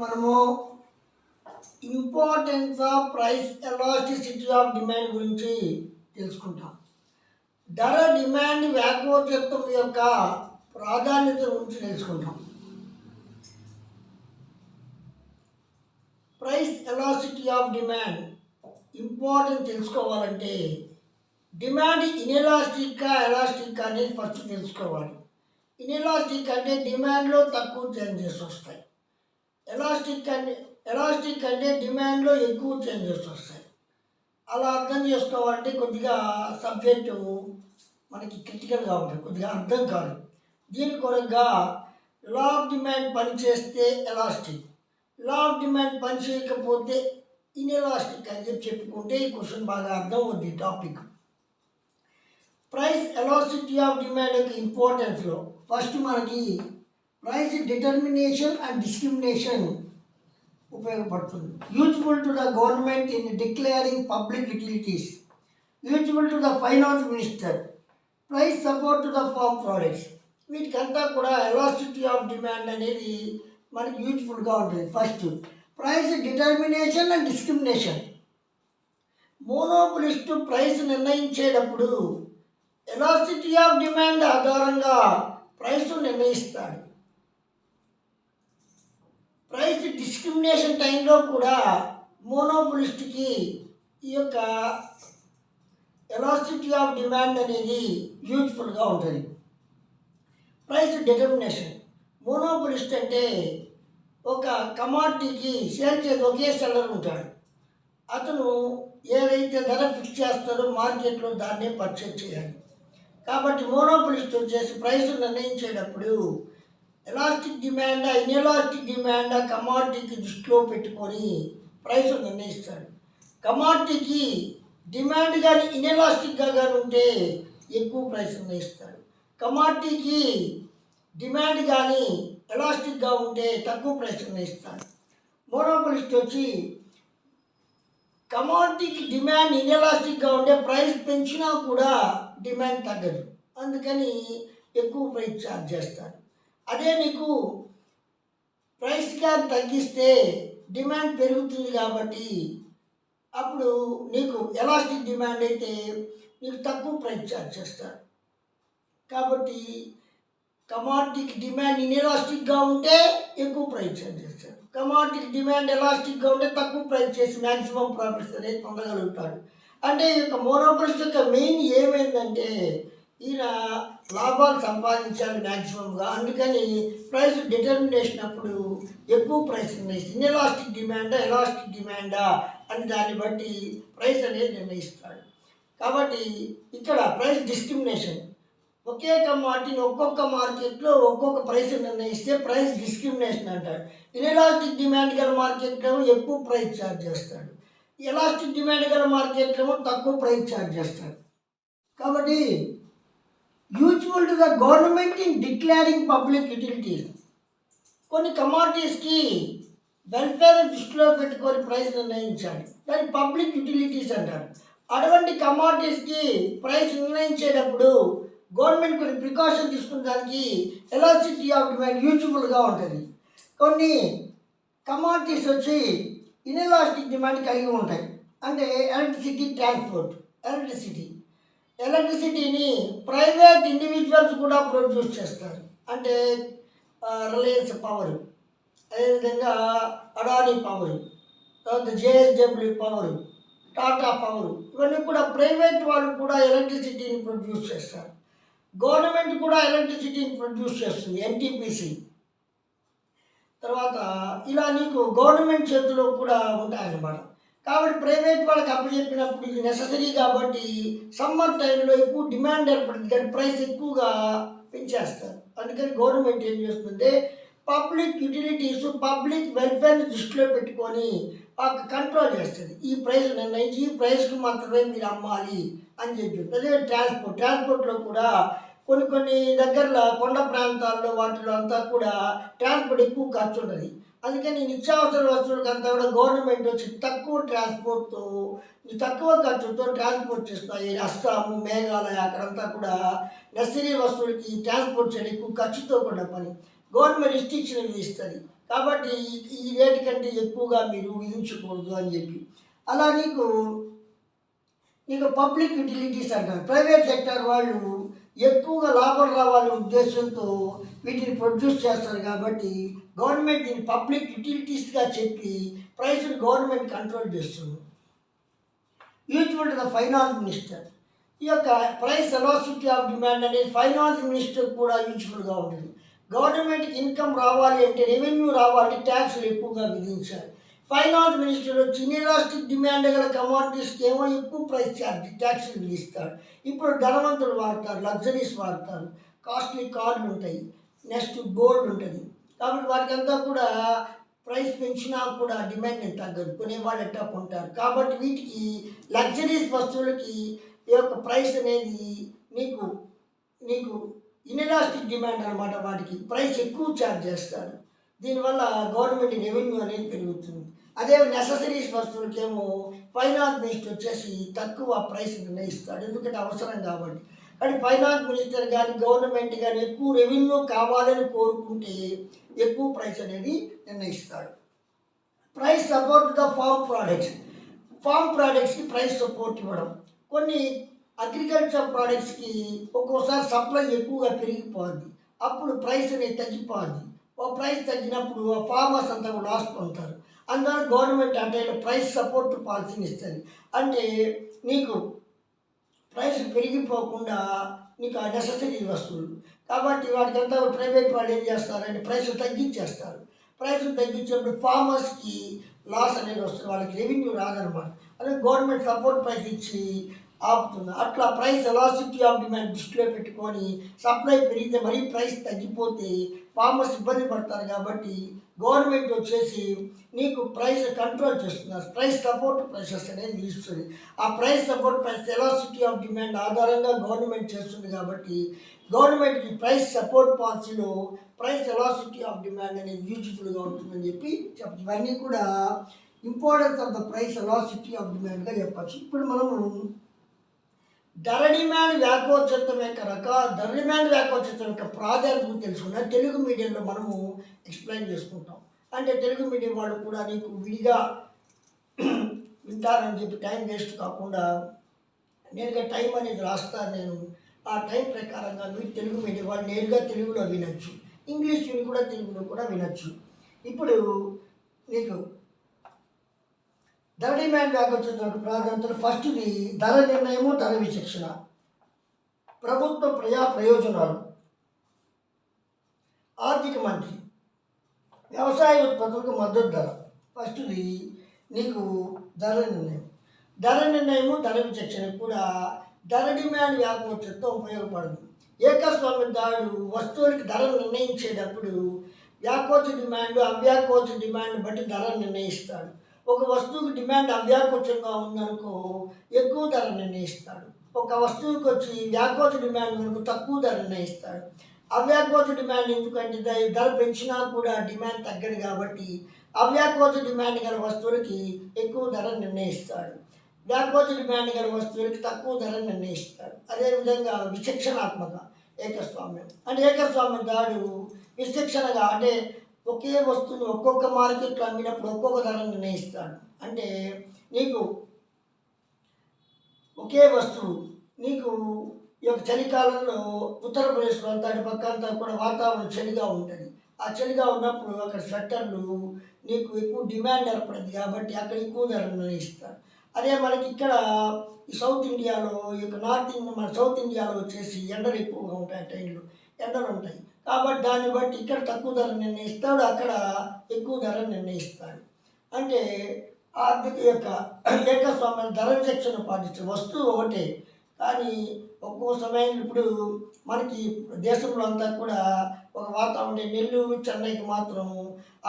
మనము importance of price elasticity of demand గురించి తెలుసుకుంటాం. ధర డిమాండ్ వ్యాకోచత్వం యొక్క ప్రాధాన్యత గురించి తెలుసుకుంటాం. Price elasticity of demand importance తెలుసుకోవాలంటే డిమాండ్ ఇన్ఎలాస్టిక్గా ఎలాస్టిక్ అనేది ఫస్ట్ తెలుసుకోవాలి. ఇన్ఎలాస్టిక్ అంటే డిమాండ్లో తక్కువ చేంజెస్ వస్తాయి. ఎలాస్టిక్ అంటే డిమాండ్లో ఎక్కువ చేంజెస్ వస్తాయి. అలా అర్థం చేసుకోవాలంటే కొద్దిగా సబ్జెక్టు మనకి క్రిటికల్గా ఉంటుంది, కొద్దిగా అర్థం కాదు. దీని కొరకుగా లా ఆఫ్ డిమాండ్ పనిచేస్తే ఎలాస్టిక్, లా ఆఫ్ డిమాండ్ పని చేయకపోతే ఇన్ఎలాస్టిక్ అని చెప్పుకుంటే ఈ క్వశ్చన్ బాగా అర్థం అవుద్ది. Topic price elasticity of demand యొక్క ఇంపార్టెన్స్లో ఫస్ట్ మనకి ప్రైస్ డిటర్మినేషన్ అండ్ డిస్క్రిమినేషన్ ఉపయోగపడుతుంది. Useful to the government in declaring public utilities, useful to the finance minister, price support to the farm products. వీటికంతా కూడా ఎలాస్టిసిటీ ఆఫ్ డిమాండ్ అనేది మనకి యూజ్ఫుల్గా ఉంటుంది. First price determination and discrimination. Monopolist price నిర్ణయించేటప్పుడు elasticity of demand ఆధారంగా price నిర్ణయిస్తాడు. Price discrimination టైంలో కూడా మోనోపోలిస్ట్కి ఈ యొక్క ఎలాస్టిసిటీ ఆఫ్ డిమాండ్ అనేది యూజ్ఫుల్గా ఉంటుంది. ప్రైస్ డిటర్మినేషన్, మోనోపోలిస్ట్ అంటే ఒక కమాడిటీకి సేల్ చేసి ఒకే సెల్లర్ ఉంటాడు. అతను ఏదైతే ధర ఫిక్స్ చేస్తారో మార్కెట్లో దాన్నే పర్చేజ్ చేయాలి. కాబట్టి మోనోపోలిస్ట్ వచ్చేసి ప్రైస్ నిర్ణయించేటప్పుడు ఎలాస్టిక్ డిమాండా ఇన్ఎలాస్టిక్ డిమాండా కమాడిటీకి దృష్టిలో పెట్టుకొని ప్రైస్ నిర్ణయిస్తాడు. కమాడిటీకి డిమాండ్ కానీ ఇన్ఎలాస్టిక్గా కానీ ఉంటే ఎక్కువ ప్రైస్ నిర్ణయిస్తాడు. కమాడిటీకి డిమాండ్ కానీ ఎలాస్టిక్గా ఉంటే తక్కువ ప్రైస్ నిర్ణయిస్తాడు. మోనోపోలిస్ట్ వచ్చి కమాడిటీకి డిమాండ్ ఇన్ఎలాస్టిక్గా ఉంటే ప్రైస్ పెంచినా కూడా డిమాండ్ తగ్గదు, అందుకని ఎక్కువ ప్రైస్ ఛార్జ్ చేస్తాడు. అదే నీకు ప్రైస్ కానీ తగ్గిస్తే డిమాండ్ పెరుగుతుంది కాబట్టి అప్పుడు నీకు ఎలాస్టిక్ డిమాండ్ అయితే నీకు తక్కువ ప్రైస్ ఛార్జ్ చేస్తాడు. కాబట్టి కమాడిటీకి డిమాండ్ ఇన్ఎలాస్టిక్గా ఉంటే ఎక్కువ ప్రైస్ ఛార్జ్ చేస్తాడు. కమాడిటీకి డిమాండ్ ఎలాస్టిక్గా ఉంటే తక్కువ ప్రైస్ చేసి మ్యాక్సిమం ప్రాఫిట్స్ అనేది పొందగలుగుతాడు. అంటే ఈ యొక్క మోనోపోలిస్ట్ యొక్క మెయిన్ ఏమైందంటే ఈయన లాభాలు సంపాదించాలి మ్యాక్సిమంగా, అందుకని ప్రైస్ డిటర్మినేషన్ అప్పుడు ఎక్కువ ప్రైస్ నిర్ణయిస్తుంది. ఇన్ఎలాస్టిక్ డిమాండా ఎలాస్టిక్ డిమాండా అని దాన్ని బట్టి ప్రైస్ అనేది నిర్ణయిస్తాడు. కాబట్టి ఇక్కడ ప్రైస్ డిస్క్రిమినేషన్, ఒకే కమాడిటీని ఒక్కొక్క మార్కెట్లో ఒక్కొక్క ప్రైస్ నిర్ణయిస్తే ప్రైస్ డిస్క్రిమినేషన్ అంటాడు. ఇన్ఎలాస్టిక్ డిమాండ్ గల మార్కెట్లో ఎక్కువ ప్రైస్ ఛార్జ్ చేస్తాడు, ఎలాస్టిక్ డిమాండ్ గల మార్కెట్లో తక్కువ ప్రైస్ ఛార్జ్ చేస్తాడు. కాబట్టి useful to the government in declaring public utilities, కొన్ని కమాడిటీస్కి వెల్ఫేర్ దృష్టిలో పెట్టుకొని ప్రైస్ నిర్ణయించాలి, దాన్ని పబ్లిక్ యూటిలిటీస్ అంటారు. అటువంటి కమాడిటీస్కి ప్రైస్ నిర్ణయించేటప్పుడు గవర్నమెంట్ కొన్ని ప్రికాషన్ తీసుకున్న దానికి ఎలాస్టిసిటీ ఆఫ్ డిమాండ్ యూజ్ఫుల్గా ఉంటుంది. కొన్ని కమాడిటీస్ వచ్చి ఇన్ఎలాస్టిక్ డిమాండ్ కలిగి ఉంటాయి. అంటే ఎలక్ట్రిసిటీ, ట్రాన్స్పోర్ట్. ఎలక్ట్రిసిటీని ప్రైవేట్ ఇండివిజువల్స్ కూడా ప్రొడ్యూస్ చేస్తారు. అంటే రిలయన్స్ పవర్, అదేవిధంగా అడానీ పవర్, తర్వాత జేఎస్డబ్ల్యూ పవర్, టాటా పవర్, ఇవన్నీ కూడా ప్రైవేట్ వాళ్ళు కూడా ఎలక్ట్రిసిటీని ప్రొడ్యూస్ చేస్తారు. గవర్నమెంట్ కూడా ఎలక్ట్రిసిటీని ప్రొడ్యూస్ చేస్తుంది, ఎన్టీపీసీ. తర్వాత ఇలా నీకు గవర్నమెంట్ చేతిలో కూడా ఉంటాయన్నమాట. కాబట్టి ప్రైవేట్ వాళ్ళకి అప్పచెప్పినప్పుడు ఇది నెససరీ కాబట్టి సమ్మర్ టైంలో ఎక్కువ డిమాండ్ ఏర్పడుతుంది, కానీ ప్రైస్ ఎక్కువగా పెంచేస్తారు. అందుకని గవర్నమెంట్ ఏం చేస్తుందంటే పబ్లిక్ యూటిలిటీస్, పబ్లిక్ వెల్ఫేర్ని దృష్టిలో పెట్టుకొని కంట్రోల్ చేస్తుంది. ఈ ప్రైస్ నిర్ణయించి ఈ ప్రైస్కి మాత్రమే మీరు అమ్మాలి అని చెప్పి. అదే ట్రాన్స్పోర్ట్లో కూడా కొన్ని దగ్గరలో కొండ ప్రాంతాల్లో వాటిలో అంతా కూడా ట్రాన్స్పోర్ట్ ఎక్కువ ఖర్చు ఉంటుంది. అందుకని నిత్యావసర వస్తువులకి అంతా కూడా గవర్నమెంట్ వచ్చి తక్కువ ట్రాన్స్పోర్ట్తో తక్కువ ఖర్చుతో ట్రాన్స్పోర్ట్ చేస్తున్నాయి. అస్సాము, మేఘాలయ అక్కడంతా కూడా నెసరీ వస్తువులకి ట్రాన్స్పోర్ట్ చేయడం ఎక్కువ ఖర్చుతో కూడా పని. గవర్నమెంట్ రిస్ట్రిక్షన్ విధిస్తుంది. కాబట్టి ఈ రేటు కంటే ఎక్కువగా మీరు విధించకూడదు అని చెప్పి. అలా నీకు పబ్లిక్ యుటిలిటీస్ అంటారు. ప్రైవేట్ సెక్టర్ వాళ్ళు ఎక్కువగా లాభం రావాలనే ఉద్దేశంతో వీటిని ప్రొడ్యూస్ చేస్తారు కాబట్టి గవర్నమెంట్ దీన్ని పబ్లిక్ యుటిలిటీస్గా చెప్పి ప్రైస్ని గవర్నమెంట్ కంట్రోల్ చేస్తుంది. Usual to the finance minister. ఈ యొక్క ప్రైస్ ఎలాసిటీ ఆఫ్ డిమాండ్ అనేది ఫైనాన్స్ మినిస్టర్ కూడా యూజ్ఫుల్గా ఉంటుంది. గవర్నమెంట్కి ఇన్కమ్ రావాలి అంటే, రెవెన్యూ రావాలి, ట్యాక్స్లు ఎక్కువగా విధించాలి. ఫైనాన్స్ మినిస్టర్ వచ్చి ఇన్ఎలాస్టిక్ డిమాండ్ గల కమాడిటీస్కి ఏమో ఎక్కువ ప్రైస్ ట్యాక్స్లు విధిస్తాడు. ఇప్పుడు ధనవంతులు వాడతారు, లగ్జరీస్ వాడతారు, కాస్ట్లీ కార్డులు ఉంటాయి, నెక్స్ట్ గోల్డ్ ఉంటుంది. కాబట్టి వాటికంతా కూడా ప్రైస్ పెంచినా కూడా డిమాండ్ ఏం తగ్గదు, కొనేవాళ్ళు ఎట్టా కొంటారు. కాబట్టి వీటికి లగ్జరీస్ వస్తువులకి ఈ యొక్క ప్రైస్ అనేది నీకు ఇన్ఎలాస్టిక్ డిమాండ్ అనమాట. వాటికి ప్రైస్ ఎక్కువ ఛార్జ్ చేస్తారు. దీనివల్ల గవర్నమెంట్ రెవెన్యూ అనేది పెరుగుతుంది. అదే నెససరీస్ వస్తువులకేమో ఫైనాన్స్ మినిస్టర్ వచ్చేసి తక్కువ ప్రైస్ నిర్ణయిస్తాడు, ఎందుకంటే అవసరం కాబట్టి. కానీ ఫైనాన్స్ మినిస్టర్ కానీ గవర్నమెంట్ కానీ ఎక్కువ రెవెన్యూ కావాలని కోరుకుంటే ఎక్కువ ప్రైస్ అనేది నిర్ణయిస్తాడు. ప్రైస్ సపోర్ట్ ద ఫార్మ్ ప్రోడక్ట్స్కి ప్రైస్ సపోర్ట్ ఇవ్వడం. కొన్ని అగ్రికల్చర్ ప్రోడక్ట్స్కి ఒక్కోసారి సప్లై ఎక్కువగా పెరిగిపోద్ది, అప్పుడు ప్రైస్ అనేది తగ్గిపోద్ది. ఓ ప్రైస్ తగ్గినప్పుడు ఆ ఫార్మర్స్ అంతా లాస్ పొందుతారు. అందువల్ల గవర్నమెంట్ అంటే ప్రైస్ సపోర్ట్ పాలసీని ఇస్తుంది. అంటే నీకు ప్రైస్ పెరిగిపోకుండా నీకు ఆ నెససరీ వస్తువులు కాబట్టి వాటికంతా ప్రైవేట్ వాళ్ళు ఏం చేస్తారంటే ప్రైస్ తగ్గించేస్తారు. ప్రైస్ తగ్గించినప్పుడు ఫార్మర్స్కి లాస్ అనేది వస్తుంది, వాళ్ళకి రెవెన్యూ రాదనమాట. అదే గవర్నమెంట్ సపోర్ట్ ప్రైస్ ఇచ్చి ఆపుతుంది. అట్లా ప్రైస్ ఎలాసిటీ ఆఫ్ డిమాండ్ దృష్టిలో పెట్టుకొని సప్లై పెరిగితే మరీ ప్రైస్ తగ్గిపోతే ఫార్మర్స్ ఇబ్బంది పడతారు. కాబట్టి గవర్నమెంట్ వచ్చేసి నీకు ప్రైస్ కంట్రోల్ చేస్తున్నారు, ప్రైస్ సపోర్ట్ ప్రైసెస్ అనేది ఇస్తుంది. ఆ price support price elasticity of demand ఆధారంగా గవర్నమెంట్ చేస్తుంది. కాబట్టి గవర్నమెంట్కి ప్రైస్ సపోర్ట్ పాలసీలో ప్రైస్ ఎలాసిటీ ఆఫ్ డిమాండ్ అనేది యూజ్ఫుల్గా ఉంటుందని చెప్పి ఇవన్నీ కూడా importance of the price elasticity of డిమాండ్గా చెప్పచ్చు. ఇప్పుడు మనము ధర డిమాండ్ వ్యాకోచితం యొక్క ప్రాధాన్యత తెలుసుకున్న తెలుగు మీడియంలో మనము ఎక్స్ప్లెయిన్ చేసుకుంటాం. అంటే తెలుగు మీడియం వాళ్ళు కూడా నీకు విడిగా వింటారని చెప్పి టైం వేస్ట్ కాకుండా నేరుగా టైం అనేది రాస్తాను నేను. ఆ టైం ప్రకారంగా మీరు తెలుగు మీడియం వాళ్ళు నేరుగా తెలుగులో వినొచ్చు, ఇంగ్లీష్ కూడా తెలుగులో కూడా వినొచ్చు. ఇప్పుడు నీకు ధర డిమాండ్ వ్యాకోచితం ప్రాధాన్యతలు ఫస్ట్ది ధర నిర్ణయము, ధర విచక్షణ, ప్రభుత్వ ప్రయోజనాలు, ఆర్థిక మంత్రి, వ్యవసాయ ఉత్పత్తులకు మద్దతు ధర. ఫస్ట్ది నీకు ధర నిర్ణయము, ధర విచక్షణ కూడా ధర డిమాండ్ వ్యాకోచితం ఉపయోగపడదు. ఏకస్వామ్యదారుడు వస్తువులకి ధర నిర్ణయించేటప్పుడు వ్యాకోచ డిమాండ్, అవ్యాకోచ డిమాండ్ బట్టి ధర నిర్ణయిస్తాడు. ఒక వస్తువుకి డిమాండ్ అవ్యాకోచంగా ఉందనుకో ఎక్కువ ధర నిర్ణయిస్తాడు. ఒక వస్తువుకి వచ్చి వ్యాకోచ డిమాండ్ వరకు తక్కువ ధర నిర్ణయిస్తాడు. అవ్యాకోచ డిమాండ్ ఎందుకంటే ధర పెంచినా కూడా డిమాండ్ తగ్గదు కాబట్టి అవ్యాకోచ డిమాండ్ గల వస్తువులకి ఎక్కువ ధర నిర్ణయిస్తాడు, వ్యాకోచ డిమాండ్ గల వస్తువులకి తక్కువ ధర నిర్ణయిస్తాడు. అదేవిధంగా విచక్షణాత్మక ఏకస్వామ్యం అంటే ఏకస్వామ్యదారుడు విచక్షణగా అంటే ఒకే వస్తువుని ఒక్కొక్క మార్కెట్లో అమ్మినప్పుడు ఒక్కొక్క ధర నిర్ణయిస్తాడు. అంటే నీకు ఒకే వస్తువు నీకు ఈ యొక్క చలికాలంలో ఉత్తరప్రదేశ్లో అంతా అటు పక్క అంతా కూడా వాతావరణం చలిగా ఉంటుంది. ఆ చలిగా ఉన్నప్పుడు అక్కడ స్వెట్టర్లు నీకు ఎక్కువ డిమాండ్ ఏర్పడింది కాబట్టి అక్కడ ఎక్కువ ధర నిర్ణయిస్తారు. అదే మనకి ఇక్కడ ఈ సౌత్ ఇండియాలో ఈ యొక్క మన సౌత్ ఇండియాలో వచ్చేసి ఎండలు ఎక్కువగా ఉంటాయి, ఆ టైంలో ఎండలు ఉంటాయి కాబట్టి దాన్ని బట్టి ఇక్కడ తక్కువ ధర నిర్ణయిస్తాడు, అక్కడ ఎక్కువ ధర నిర్ణయిస్తాడు. అంటే ఆర్థిక యొక్క ఏకస్వామ్యం ధర విచక్షణ పాటించే వస్తువు ఒకటే కానీ ఒక్కో సమయం ఇప్పుడు మనకి దేశంలో అంతా కూడా ఒక వాతావరణం నెల్లూరు చెన్నైకి మాత్రం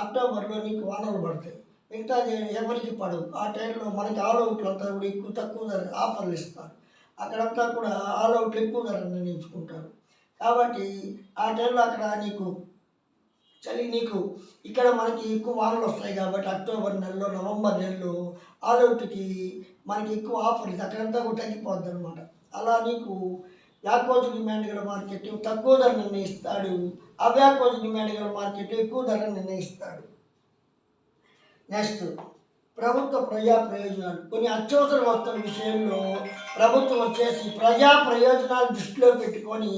అక్టోబర్లో నీకు వానలు పడతాయి, మిగతా ఎవరికి పడవు. ఆ టైంలో మనకి ఆల్ అవుట్లు అంతా కూడా ఎక్కువ తక్కువ ధర ఆఫర్లు ఇస్తారు, అక్కడంతా కూడా ఆల్ అవుట్లు ఎక్కువ ధర నిర్ణయించుకుంటారు. కాబట్టి ఆ టైంలో అక్కడ నీకు చలి నీకు ఇక్కడ మనకి ఎక్కువ వానలు వస్తాయి కాబట్టి అక్టోబర్ నెలలో నవంబర్ నెలలో ఆల్ అవుట్కి మనకి ఎక్కువ ఆఫర్లు అక్కడంతా కూడా తగ్గిపోద్ది అనమాట. అలా నీకు వ్యాకోచ డిమాండ్ గల మార్కెట్ తక్కువ ధర నిర్ణయిస్తాడు, అవ్యాకోచ డిమాండ్ గల మార్కెట్ ఎక్కువ ధర నిర్ణయిస్తాడు. నెక్స్ట్ ప్రభుత్వ ప్రజా ప్రయోజనాలు. కొన్ని అత్యవసర వస్తువుల విషయంలో ప్రభుత్వం వచ్చేసి ప్రజా ప్రయోజనాలు దృష్టిలో పెట్టుకొని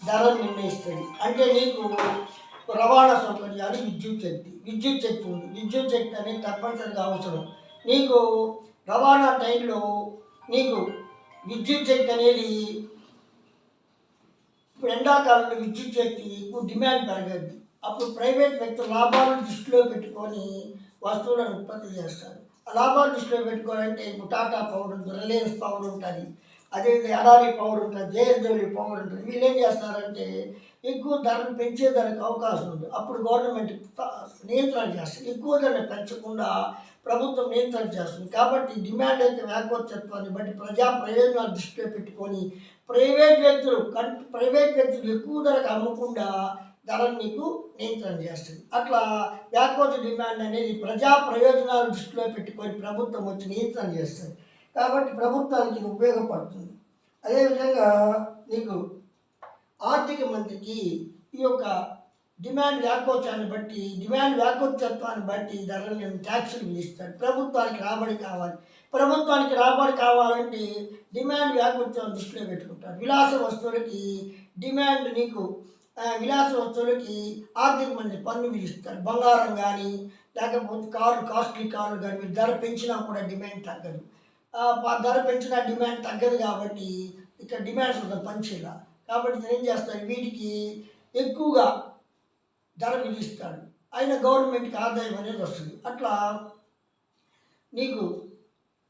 ధరలు నిర్ణయిస్తుంది. అంటే నీకు రవాణా సౌకర్యాలు, విద్యుత్ శక్తి ఉంది. విద్యుత్ శక్తి అనేది తప్పనిసరిగా అవసరం. నీకు రవాణా టైంలో నీకు విద్యుత్ శక్తి అనేది ఇప్పుడు ఎండాకాలంలో విద్యుత్ శక్తి ఎక్కువ డిమాండ్ పెరగద్ది. అప్పుడు ప్రైవేట్ వ్యక్తులు లాభాలను దృష్టిలో పెట్టుకొని వస్తువులను ఉత్పత్తి చేస్తారు. ఆ లాభాలు దృష్టిలో పెట్టుకోవాలంటే ఇప్పుడు టాటా పవర్ ఉంటుంది, రిలయన్స్ పవర్ ఉంటుంది, అదే అడానీ పవర్ ఉంటుంది, జేఎస్డబ్ల్యూ పవర్ ఉంటుంది. వీళ్ళు ఏం చేస్తారంటే ఎక్కువ ధరను పెంచేదానికి అవకాశం ఉంది. అప్పుడు గవర్నమెంట్ నియంత్రణ చేస్తుంది. ఎక్కువ ధరను పెంచకుండా ప్రభుత్వం నియంత్రణ చేస్తుంది. కాబట్టి డిమాండ్ యొక్క వ్యాకోచత్వాన్ని బట్టి ప్రజా ప్రయోజనాలు దృష్టిలో పెట్టుకొని ప్రైవేట్ వ్యక్తులు ఎక్కువ ధరకు అమ్మకుండా ధరను నీకు నియంత్రణ చేస్తుంది. అట్లా వ్యాకోచ డిమాండ్ అనేది ప్రజా ప్రయోజనాలు దృష్టిలో పెట్టుకొని ప్రభుత్వం వచ్చి నియంత్రణ చేస్తుంది. కాబట్టి ప్రభుత్వానికి ఇది ఉపయోగపడుతుంది. అదేవిధంగా నీకు ఆర్థిక మంత్రికి ఈ యొక్క డిమాండ్ వ్యాకోచాన్ని బట్టి, డిమాండ్ వ్యాకోచత్వాన్ని బట్టి ధరలను ట్యాక్సులు విధిస్తాడు. ప్రభుత్వానికి రాబడి కావాలంటే డిమాండ్ వ్యాకోచాన్ని దృష్టిలో పెట్టుకుంటారు. విలాస వస్తువులకి ఆర్థిక మంత్రి పన్ను విధిస్తాడు. బంగారం కానీ లేకపోతే కాస్ట్లీ కార్లు కానీ మీరు ధర పెంచినా కూడా డిమాండ్ తగ్గదు. ధర పెంచినా డిమాండ్ తగ్గదు. కాబట్టి ఇక్కడ డిమాండ్స్ పంచేలా. కాబట్టి ఏం చేస్తాడు, వీటికి ఎక్కువగా ధర విధిస్తాడు. అయినా గవర్నమెంట్కి ఆదాయం అనేది వస్తుంది. అట్లా నీకు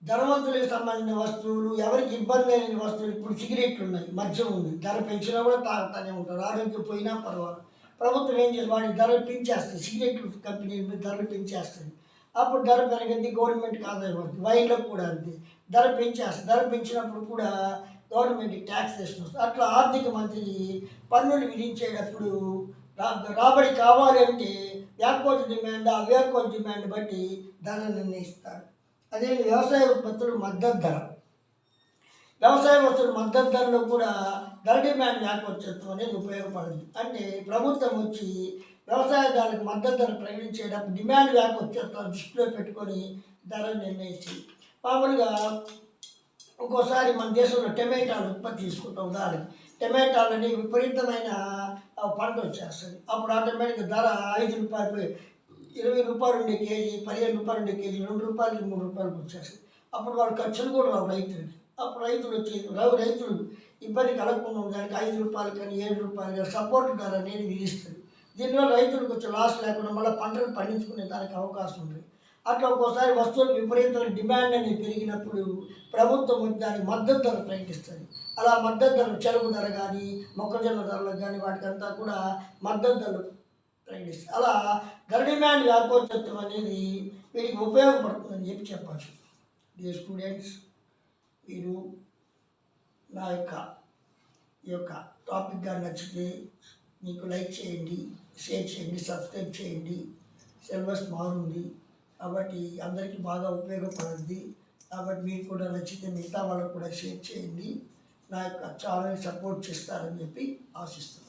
ధనవంతులకు సంబంధించిన వస్తువులు, ఎవరికి ఇబ్బంది అయిన వస్తువులు, ఇప్పుడు సిగరెట్లు ఉన్నాయి, మద్యం ఉంది, ధర పెంచినా కూడా తాగుతూనే ఉంటారు, ఆరోగ్యం పోయినా పర్వాలేదు. ప్రభుత్వం ఏం చేయాలి, వాడికి ధరలు పెంచేస్తుంది, సిగరెట్లు కంపెనీ ధరలు పెంచేస్తుంది. అప్పుడు ధర పెరిగింది, గవర్నమెంట్కి ఆదాయం వస్తుంది. వైన్లకు కూడా అంతే, ధర పెంచేస్తుంది. ధర పెంచినప్పుడు కూడా గవర్నమెంట్కి ట్యాక్సేషన్ వస్తుంది. అట్లా ఆర్థిక మంత్రి పన్నులు విధించేటప్పుడు రాబడి కావాలంటే వ్యాకోచ డిమాండ్, అవ్యాకోచ డిమాండ్ బట్టి ధర నిర్ణయిస్తాడు. అదే వ్యవసాయ ఉత్పత్తులు మద్దతు ధర. వ్యవసాయ వస్తువుల మద్దతు ధరలో కూడా ధర డిమాండ్ వ్యాకోచత్వం అనేది ఉపయోగపడుతుంది. అంటే ప్రభుత్వం వచ్చి వ్యవసాయదారులకు మద్దతు ధర ప్రకటించేటప్పుడు డిమాండ్ వ్యాకోచత్వం దృష్టిలో పెట్టుకొని ధర నిర్ణయించి, మామూలుగా ఒక్కోసారి మన దేశంలో టమాటాలు ఉత్పత్తి తీసుకుంటాం. ఉదాహరణకి టమాటాలని విపరీతమైన పంట వచ్చేస్తుంది. అప్పుడు ఆటోమేటిక్గా ధర 5 రూపాయలు, 20 రూపాయలు ఉండే కేజీ, 15 రూపాయలు ఉండే కేజీ 2 రూపాయలకి 3 రూపాయలకు వచ్చేస్తుంది. అప్పుడు వాళ్ళ ఖర్చులు కూడా రావు రైతులకి. అప్పుడు రైతులు ఇబ్బంది కలగకుండా ఉండడానికి 5 రూపాయలు కానీ 7 రూపాయలు కానీ సపోర్ట్ ధర అనేది విధిస్తుంది. దీనివల్ల రైతులకు వచ్చే లాస్ లేకుండా మళ్ళీ పంటలు పండించుకునే దానికి అవకాశం ఉంది. అట్లా ఒక్కోసారి వస్తువులకు విపరీతమైన డిమాండ్ అనేది పెరిగినప్పుడు ప్రభుత్వం దానికి మద్దతు ధర ప్రకటిస్తుంది. అలా మద్దతు ధర, చెరుకు ధర కానీ మొక్కజొన్న ధరలకు కానీ వాటికంతా కూడా మద్దతు ధరలు ప్రకటిస్తుంది. అలా ధర డిమాండ్ వ్యాకోచత్వం అనేది వీటికి ఉపయోగపడుతుందని చెప్పచ్చు. డియర్ స్టూడెంట్స్, మీరు నా ఈ యొక్క టాపిక్ కానీ నచ్చితే మీకు లైక్ చేయండి, షేర్ చేయండి, సబ్స్క్రైబ్ చేయండి. సిలబస్ మారుంది కాబట్టి అందరికీ బాగా ఉపయోగపడుద్ది. కాబట్టి మీరు కూడా నచ్చితే మిగతా వాళ్ళకు కూడా షేర్ చేయండి. నా యొక్క ఛానల్ సపోర్ట్ చేస్తారని చెప్పి ఆశిస్తున్నాను.